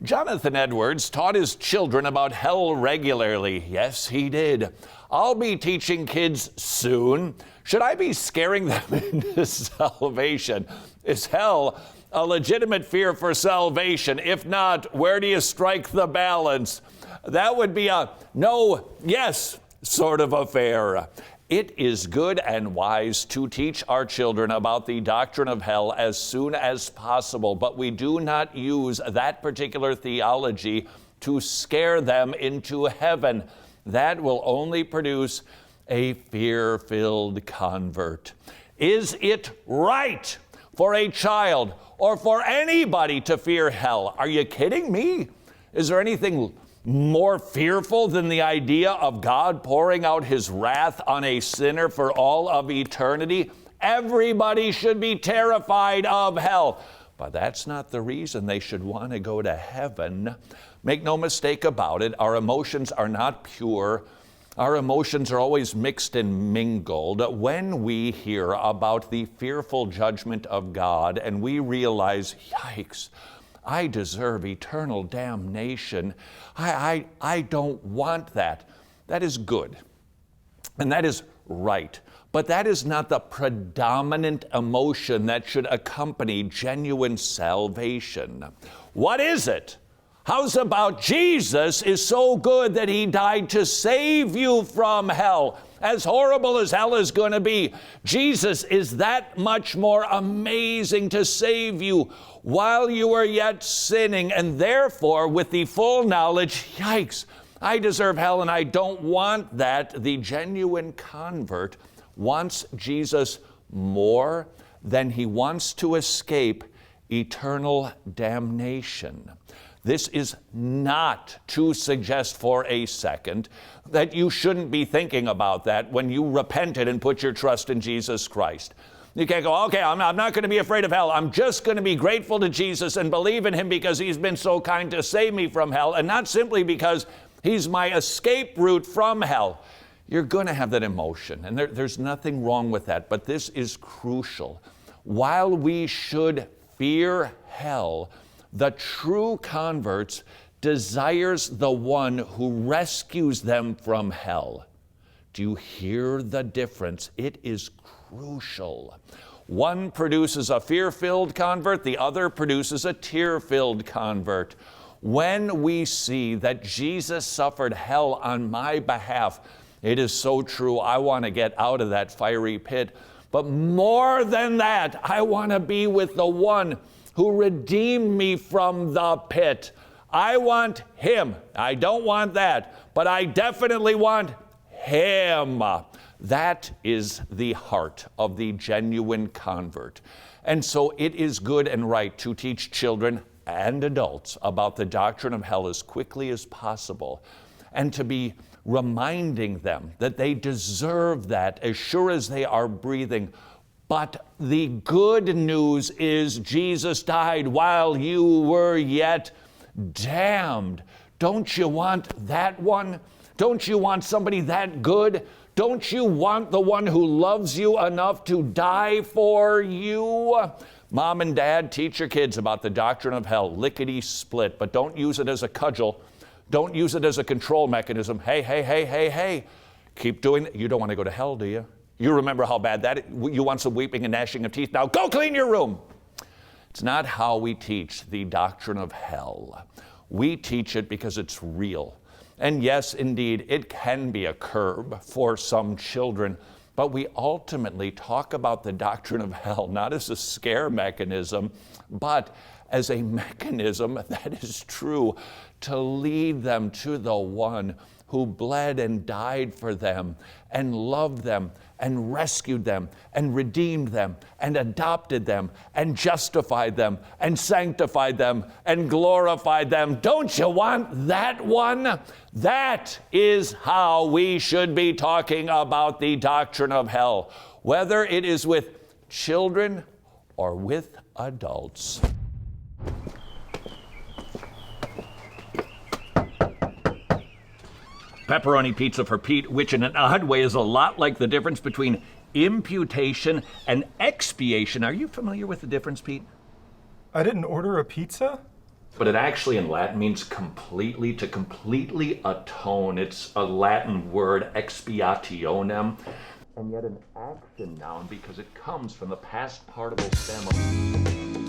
Jonathan Edwards taught his children about hell regularly. Yes, he did. I'll be teaching kids soon. Should I be scaring them into salvation? Is hell a legitimate fear for salvation? If not, where do you strike the balance? That would be a no, yes sort of affair. It is good and wise to teach our children about the doctrine of hell as soon as possible, but we do not use that particular theology to scare them into heaven. That will only produce a fear-filled convert. Is it right for a child or for anybody to fear hell? Are you kidding me? Is there anything more fearful than the idea of God pouring out his wrath on a sinner for all of eternity? Everybody should be terrified of hell. But that's not the reason they should want to go to heaven. Make no mistake about it, our emotions are not pure. Our emotions are always mixed and mingled. When we hear about the fearful judgment of God and we realize, yikes, I deserve eternal damnation. I don't want that. That is good. And that is right. But that is not the predominant emotion that should accompany genuine salvation. What is it? How's about Jesus is so good that he died to save you from hell? As horrible as hell is going to be, Jesus is that much more amazing to save you while you are yet sinning, and therefore with the full knowledge, yikes, I deserve hell and I don't want that. The genuine convert wants Jesus more than he wants to escape eternal damnation. This is not to suggest for a second that you shouldn't be thinking about that when you repented and put your trust in Jesus Christ. You can't go, okay, I'm not going to be afraid of hell. I'm just going to be grateful to Jesus and believe in him because he's been so kind to save me from hell, and not simply because he's my escape route from hell. You're going to have that emotion, and there's nothing wrong with that, but this is crucial. While we should fear hell, the true converts desires the one who rescues them from hell. Do you hear the difference? It is crucial. One produces a fear-filled convert, the other produces a tear-filled convert. When we see that Jesus suffered hell on my behalf, it is so true. I want to get out of that fiery pit. But more than that, I want to be with the one who redeemed me from the pit. I want him. I don't want that, but I definitely want him. That is the heart of the genuine convert. And so it is good and right to teach children and adults about the doctrine of hell as quickly as possible, and to be reminding them that they deserve that as sure as they are breathing. But the good news is Jesus died while you were yet damned. Don't you want that one? Don't you want somebody that good? Don't you want the one who loves you enough to die for you? Mom and dad, teach your kids about the doctrine of hell, lickety-split, but don't use it as a cudgel. Don't use it as a control mechanism. Hey. Keep doing it. You don't want to go to hell, do you? You remember how bad that is? You want some weeping and gnashing of teeth? Now go clean your room. It's not how we teach the doctrine of hell. We teach it because it's real. And yes, indeed, it can be a curb for some children, but we ultimately talk about the doctrine of hell not as a scare mechanism, but as a mechanism that is true to lead them to the one who bled and died for them and loved them and rescued them and redeemed them and adopted them and justified them and sanctified them and glorified them. Don't you want that one? That is how we should be talking about the doctrine of hell, whether it is with children or with adults. Pepperoni pizza for Pete, which in an odd way is a lot like the difference between imputation and expiation. Are you familiar with the difference, Pete? I didn't order a pizza? but it actually in Latin means completely, to completely atone. It's a Latin word, expiationem, and yet an action noun because it comes from the past participle stem of